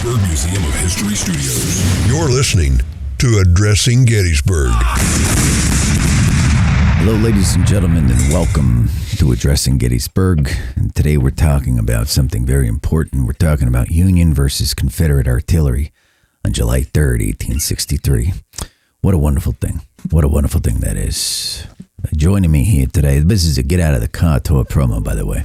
Gettysburg Museum of History Studios. You're listening to Addressing Gettysburg. Hello, ladies and gentlemen, and welcome to Addressing Gettysburg. And today we're talking about something very important. We're talking about Union versus Confederate artillery on July 3rd, 1863. What a wonderful thing. What a wonderful thing that is. Joining me here today, this is a Get Out of the Car tour promo, by the way.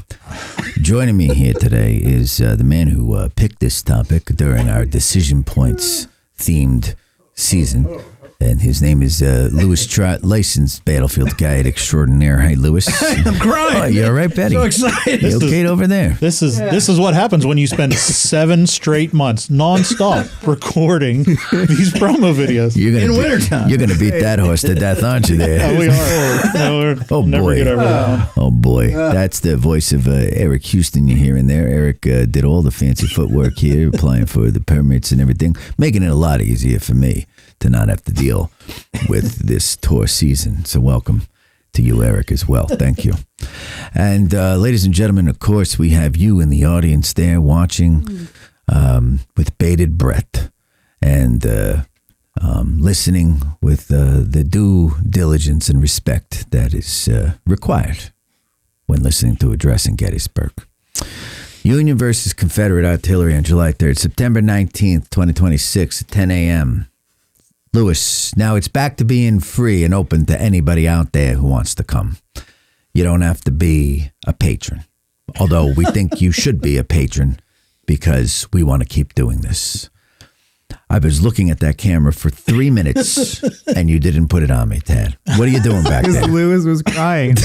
Joining me here today is the man who picked this topic during our Decision Points themed season. And his name is Lewis Trott, licensed battlefield guide extraordinaire. Hey, Lewis. I'm crying. Oh, you all right, Betty? So excited. You okay over there? This is what happens when you spend 7 straight months nonstop recording these promo videos in wintertime. You're gonna beat that horse to death, aren't you? There. We are. Oh boy. Get over that. Oh boy. That's the voice of Eric Houston you're hearing there. Eric did all the fancy footwork here, applying for the permits and everything, making it a lot easier for me to not have to deal with this tour season. So welcome to you, Eric, as well. Thank you. And ladies and gentlemen, of course, we have you in the audience there watching with bated breath and listening with the due diligence and respect that is required when listening to Addressing Gettysburg. Union versus Confederate artillery on July 3rd, September 19th, 2026 at 10 a.m. Lewis, now it's back to being free and open to anybody out there who wants to come. You don't have to be a patron, although we think you should be a patron because we want to keep doing this. I was looking at that camera for 3 minutes and you didn't put it on me, Tad. What are you doing back there? Lewis was crying.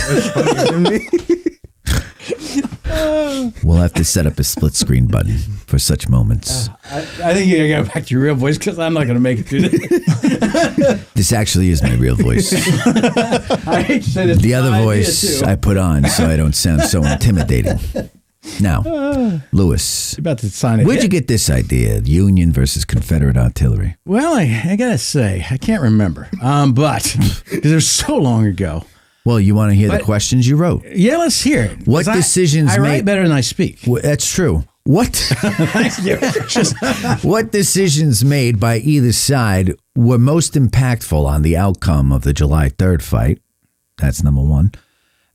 We'll have to set up a split screen button for such moments. I think you gotta go back to your real voice because I'm not gonna make it through this. This actually is my real voice. I hate to say this. The other voice I put on so I don't sound so intimidating. Now, Lewis, You're about to sign it. where'd you get this idea, Union versus Confederate artillery? Well, I gotta say, I can't remember. But because it was so long ago. Well, you want to hear the questions you wrote? Yeah, let's hear it. What decisions I made? write better than I speak. That's true. What? What decisions made by either side were most impactful on the outcome of the July 3rd fight? That's number one.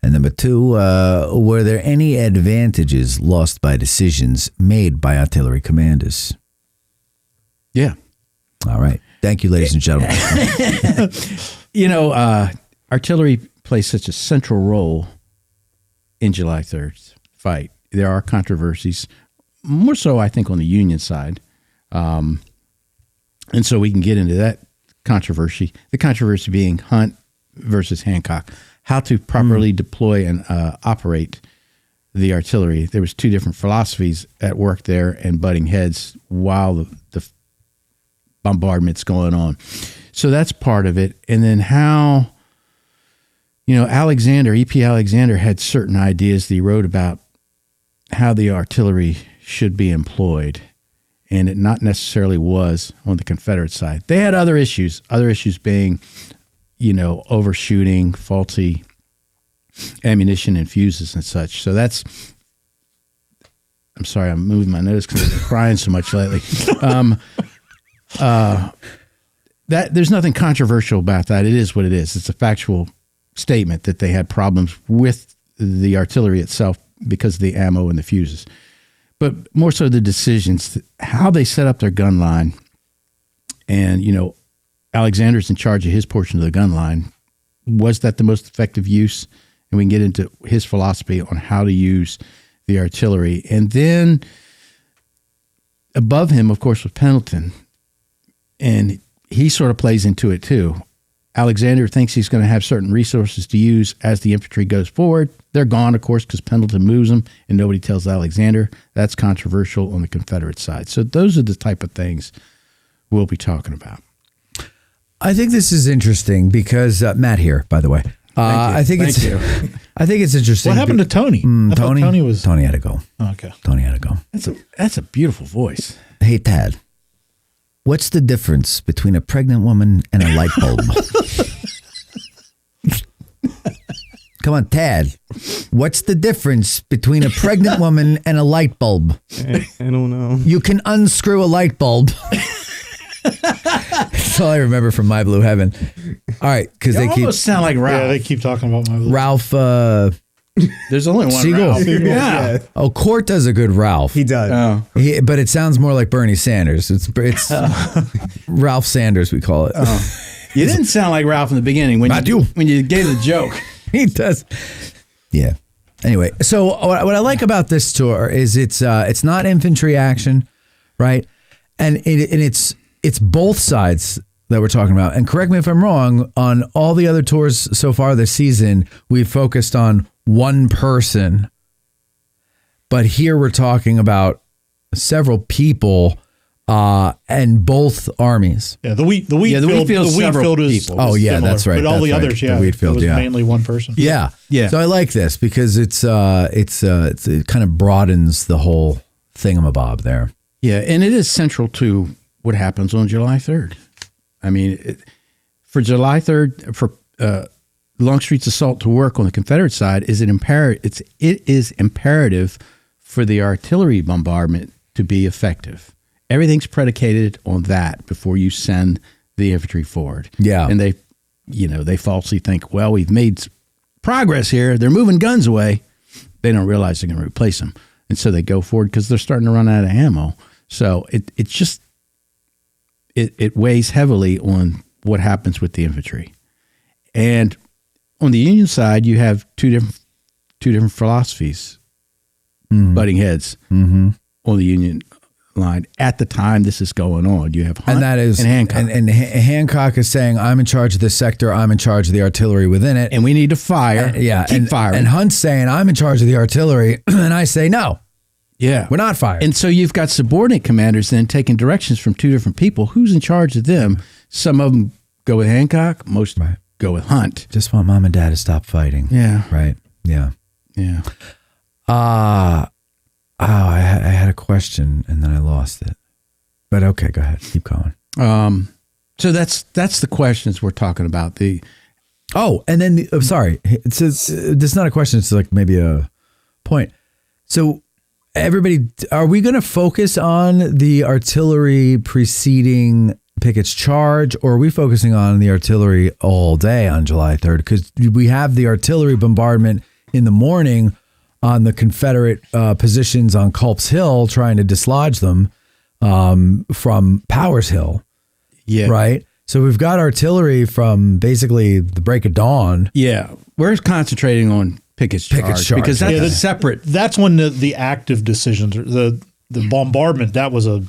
And number two, were there any advantages lost by decisions made by artillery commanders? Yeah. All right. Thank you, ladies and gentlemen. Artillery plays such a central role in July 3rd's fight. There are controversies, more so, I think, on the Union side. And so we can get into that controversy. The controversy being Hunt versus Hancock. How to properly deploy and operate the artillery. There was two different philosophies at work there and butting heads while the bombardment's going on. So that's part of it. And then how... E.P. Alexander had certain ideas that he wrote about how the artillery should be employed, and it not necessarily was on the Confederate side. They had other issues being, overshooting, faulty ammunition and fuses and such. So that's, I'm sorry, I'm moving my nose because I've been crying so much lately. There's nothing controversial about that. It is what it is. It's a factual statement that they had problems with the artillery itself because of the ammo and the fuses, but more so the decisions, how they set up their gun line. And, Alexander's in charge of his portion of the gun line. Was that the most effective use? And we can get into his philosophy on how to use the artillery. And then above him, of course, was Pendleton. And he sort of plays into it too. Alexander thinks he's going to have certain resources to use as the infantry goes forward. They're gone, of course, because Pendleton moves them, and nobody tells Alexander. That's controversial on the Confederate side. So those are the type of things we'll be talking about. I think this is interesting because Matt here, by the way. I think it's interesting. What happened to Tony? Tony had to go. Oh, okay. Tony had to go. That's a beautiful voice. Hey, Tad. What's the difference between a pregnant woman and a light bulb? Come on, Tad. What's the difference between a pregnant woman and a light bulb? I don't know. You can unscrew a light bulb. That's all I remember from My Blue Heaven. All right, because They they keep almost sound like Ralph. Yeah, they keep talking about my Ralph. There's only one Siegel. Ralph. Yeah. Oh, Court does a good Ralph. He does. Oh. But it sounds more like Bernie Sanders. It's Ralph Sanders, we call it. You didn't sound like Ralph in the beginning when you gave the joke. He does. Yeah. Anyway, so what I like about this tour is it's not infantry action, right? And it's both sides that we're talking about. And correct me if I'm wrong, on all the other tours so far this season, we've focused on one person. But here we're talking about several people and both armies. Yeah, the wheat field is. people. Oh, yeah, similar, that's right. But all That's the right. others, The yeah, wheat field, it was yeah. mainly one person. Yeah. Yeah. So I like this because it kind of broadens the whole thingamabob there. Yeah, and it is central to what happens on July 3rd. I mean, for July 3rd, for Longstreet's assault to work on the Confederate side, it is imperative for the artillery bombardment to be effective. Everything's predicated on that before you send the infantry forward. Yeah. And they falsely think, well, we've made progress here. They're moving guns away. They don't realize they're going to replace them. And so they go forward because they're starting to run out of ammo. So it weighs heavily on what happens with the infantry. And on the Union side, you have two different philosophies butting heads on the Union line at the time this is going on. You have Hunt And that is Hancock. And Hancock is saying, I'm in charge of this sector. I'm in charge of the artillery within it. And we need to fire. Keep firing. And Hunt's saying, I'm in charge of the artillery. And I say, no, yeah, we're not firing. And so you've got subordinate commanders then taking directions from two different people. Who's in charge of them? Some of them go with Hancock. Most go with Hunt. Just want mom and dad to stop fighting. Yeah. Right. Yeah. Yeah. I had a question and then I lost it. But okay, go ahead. Keep going. So that's the questions we're talking about. And then I'm sorry. It says this is not a question. It's like maybe a point. So everybody, are we going to focus on the artillery preceding Pickett's charge, or are we focusing on the artillery all day on July 3rd? Because we have the artillery bombardment in the morning on the Confederate positions on Culp's Hill, trying to dislodge them from Powers Hill. Yeah. Right. So we've got artillery from basically the break of dawn. Yeah. We're concentrating on Pickett's charge because that's separate. That's when the active decisions, the bombardment, that was a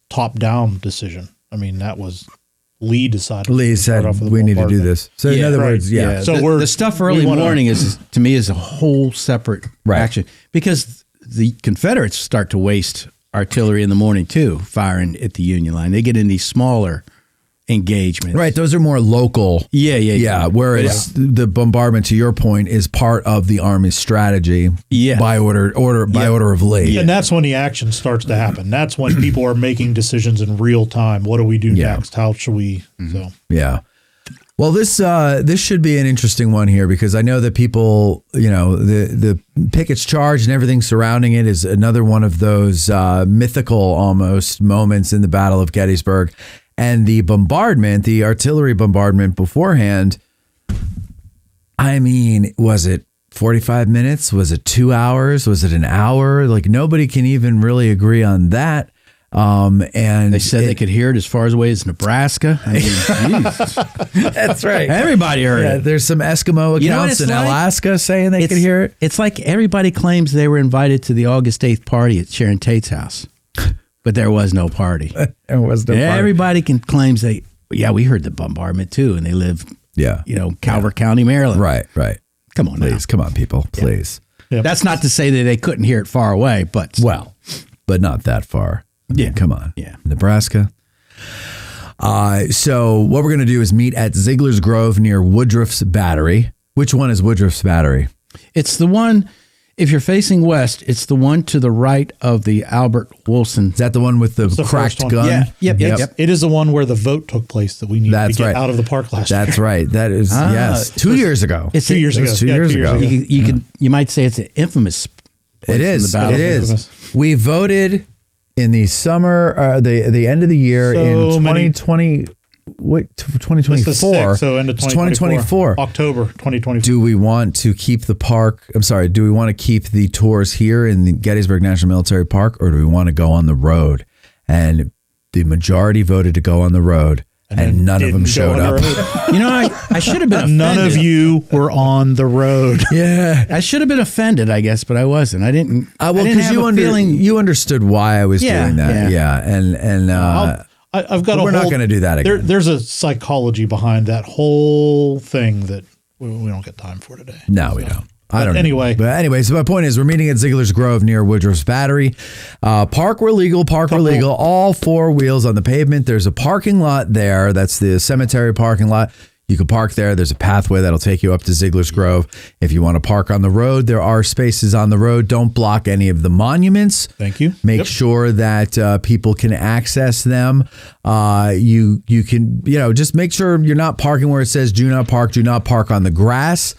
top-down decision. I mean, that was Lee decided. Lee said we need to do this. So in other words, yeah. So the stuff early morning is to me is a whole separate action because the Confederates start to waste artillery in the morning too, firing at the Union line. They get in these smaller engagements. Right. Those are more local. Yeah. Whereas the bombardment, to your point, is part of the Army's strategy. Yeah. By order of Lee. And that's when the action starts to happen. That's when people are making decisions in real time. What do we do next? How should we? So yeah. Well, this should be an interesting one here because I know that people, the Pickett's charge and everything surrounding it is another one of those mythical almost moments in the Battle of Gettysburg. And the bombardment, the artillery bombardment beforehand, I mean, was it 45 minutes? Was it 2 hours? Was it an hour? Like nobody can even really agree on that. And they said they could hear it as far away as Nebraska. I mean, geez. That's right. Everybody heard it. There's some Eskimo accounts in Alaska saying they could hear it. It's like everybody claims they were invited to the August 8th party at Sharon Tate's house. But there was no party. There was no party. Everybody claims we heard the bombardment too, and they live, Calvert County, Maryland. Right. Come on, please, come on, people, please. Yeah. That's not to say that they couldn't hear it far away, but not that far. I mean, come on, Nebraska. So what we're gonna do is meet at Zeigler's Grove near Woodruff's Battery. Which one is Woodruff's Battery? It's the one. If you're facing west, it's the one to the right of the Albert Wilson. Is that the one with the the cracked first one. gun? Yeah. Yep. It is the one where the vote took place that we needed That's to get right. out of the park last year. That's right. That is, yes. 2 years ago. It's 2 years It ago. was 2 Yeah, years 2 years ago. ago. You might say it's an infamous. It is. in the battle. It is. We voted in the summer, the end of the year So in many- 2020. What, This is 2024? sick, so end of It's 2024. October 2024. Do we want to keep the park? I'm sorry. Do we want to keep the tours here in the Gettysburg National Military Park, or do we want to go on the road? And the majority voted to go on the road, and none of them Didn't go showed on up. the road. You know, I should have been offended. None of you were on the road. Yeah. I should have been offended, I guess, but I wasn't. I didn't. Well, I didn't because have a feeling. you understood why I was Yeah, doing that. yeah. And I've got But a we're not whole- gonna do that again. There's a psychology behind that whole thing that we don't get time for today. no, we don't. I don't know. Anyway. But anyway, so my point is we're meeting at Zeigler's Grove near Woodruff's Battery. Park were legal, all four wheels on the pavement. There's a parking lot there. That's the cemetery parking lot. You can park there. There's a pathway that'll take you up to Zeigler's Grove. If you want to park on the road, there are spaces on the road. Don't block any of the monuments. Thank you. Make Yep. sure that people can access them. You can, just make sure you're not parking where it says do not park on the grass.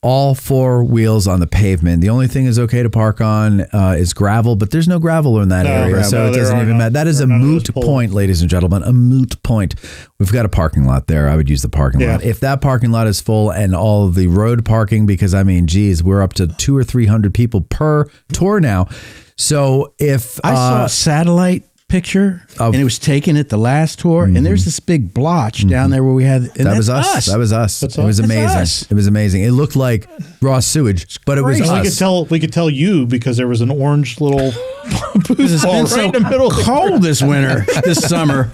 All four wheels on the pavement. The only thing is okay to park on is gravel, but there's no gravel in that area, so it doesn't even matter. That is a moot point, ladies and gentlemen, a moot point. We've got a parking lot there. I would use the parking lot. If that parking lot is full and all of the road parking, because geez, we're up to 200 or 300 people per tour now. So if I saw a satellite picture, and it was taken at the last tour, and there's this big blotch down there where we had. And that was us. That was us. It was amazing. Us. It was amazing. It looked like raw sewage, but it was crazy. us. We could tell you because there was an orange little It's ball been right so in the middle. cold this winter, this summer.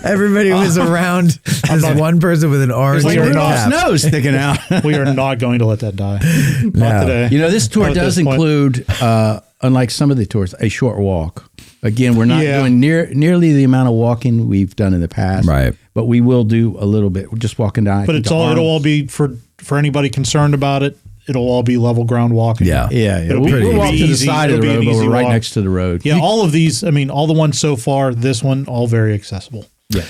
Everybody was around this one person with an orange like cap. Snow sticking out. We are not going to let that die. Not today. You know, this tour Not at does this point. include, unlike some of the tours, a short walk. Again, we're not Yeah. doing nearly the amount of walking we've done in the past, Right. But we will do a little bit. We're just walking down. But it'll all be for anybody concerned about it. It'll all be level ground walking. Yeah. Yeah. It'll We'll, be we'll walk to the easy. side of the It'll road, be an but easy we're right walk. next to the road. Yeah, all of these, all the ones so far, this one, all very accessible. Yeah.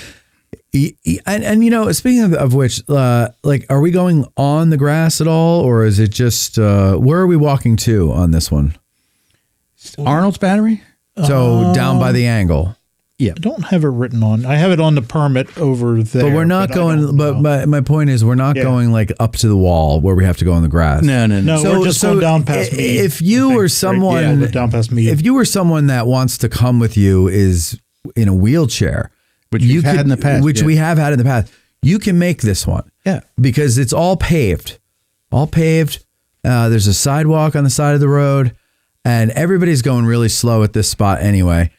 And speaking of which, are we going on the grass at all, or is it just where are we walking to on this one? Arnold's Battery? So down by the angle, I don't have it written on. I have it on the permit over there. but we're not I going. don't But know. my point is, we're not going like up to the wall where we have to go on the grass. No. No, we're just going down past me. If you were someone, down past me. if you were someone that wants to come with you is in a wheelchair, Which we've had in the past, which yeah. we have had in the past, you can make this one. Yeah. Because it's all paved. There's a sidewalk on the side of the road, and everybody's going really slow at this spot anyway.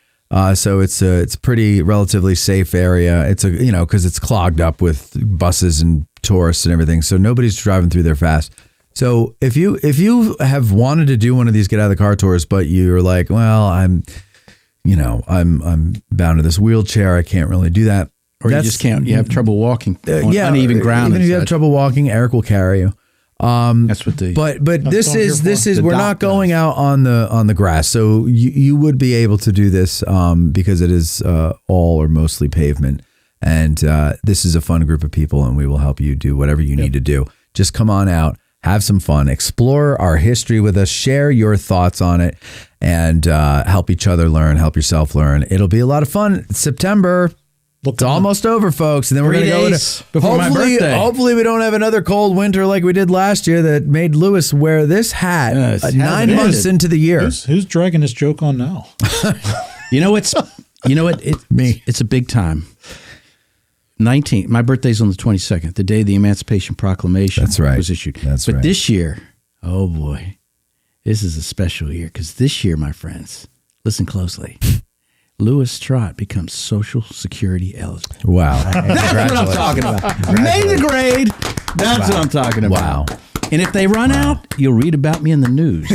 So it's a pretty relatively safe area. It's because it's clogged up with buses and tourists and everything. So nobody's driving through there fast. So if you have wanted to do one of these get out of the car tours, but you're like, well, I'm bound to this wheelchair. I can't really do that. Or you just can't. You have trouble walking on uneven ground. Even and if you have such. trouble walking, Eric will carry you. That's what the. But this what I'm is here for. we're The not dock going out on the grass, so you would be able to do this because it is all or mostly pavement, and this is a fun group of people, and we will help you do whatever you need to do. Just come on out, have some fun, explore our history with us, share your thoughts on it, and help each other learn, help yourself learn. It'll be a lot of fun. It's September. It's almost over, folks, and then we're 3 going to go days into before my birthday. Hopefully, we don't have another cold winter like we did last year that made Lewis wear this hat Yes, 9 hasn't months ended. into the year. Who's dragging this joke on now? You know what? Me. It's a big time. 19. My birthday's on the 22nd, the day the Emancipation Proclamation That's right. was issued. That's but right. this year, oh boy, this is a special year because this year, my friends, listen closely. Lewis Trott becomes Social Security eligible. Wow. That's what I'm talking about. Made the grade. That's what I'm talking about. Wow. And if they run out, you'll read about me in the news.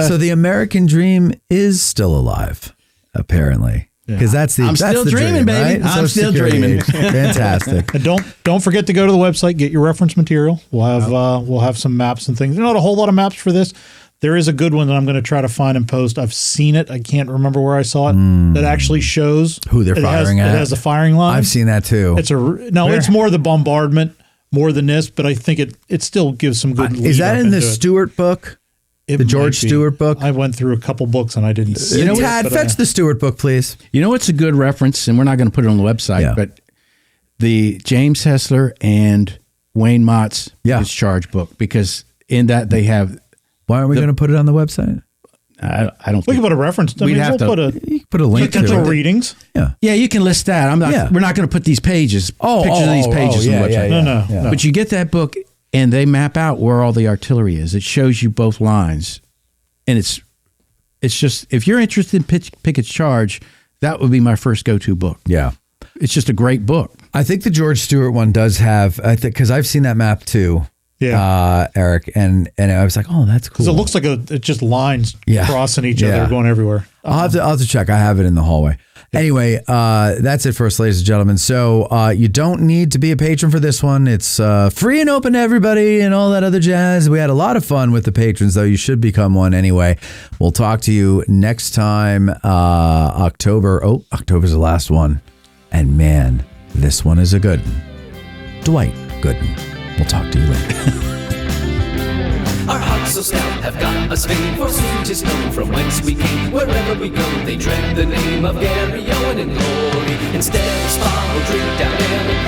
So the American dream is still alive, apparently. Because that's I'm still the dreaming, dream, baby. right? I'm Social still Security dreaming. age. Fantastic. And don't forget to go to the website, get your reference material. We'll have some maps and things. Not a whole lot of maps for this. There is a good one that I'm going to try to find and post. I've seen it. I can't remember where I saw it. That actually shows Who they're firing at. It has a firing line. I've seen that too. It's more the bombardment more than this, but I think it still gives some good. Is that in the Stewart book? The George Stewart book? I went through a couple books and I didn't see it. Tad, fetch the Stewart book, please. You know what's a good reference, and we're not going to put it on the website, but the James Hessler and Wayne Mott's Discharge book, because in that they have. Why aren't we going to put it on the website? I don't. We can put a reference. We'd have to put a link to potential it. readings. Yeah, you can list that. I'm not. We're not going to put these pictures of these pages on the website. No. But you get that book, and they map out where all the artillery is. It shows you both lines, and it's just, if you're interested in Pickett's Charge, that would be my first go-to book. Yeah, it's just a great book. I think the George Stewart one does have. I think because I've seen that map too. Yeah, Eric, and I was like, oh, that's cool. Because it looks like it's just lines crossing each other, going everywhere. I'll have to check. I have it in the hallway. Anyway, that's it for us, ladies and gentlemen. So you don't need to be a patron for this one. It's free and open to everybody and all that other jazz. We had a lot of fun with the patrons, though. You should become one anyway. We'll talk to you next time, October. Oh, October's the last one. And man, this one is a good one. Dwight Gooden. We'll talk to you later. Our hearts so stout have got us fame, forsooth 'tis known from whence we came. Wherever we go, they tread the name of Gary Owen in glory. Instead of spa, we'll drink down there.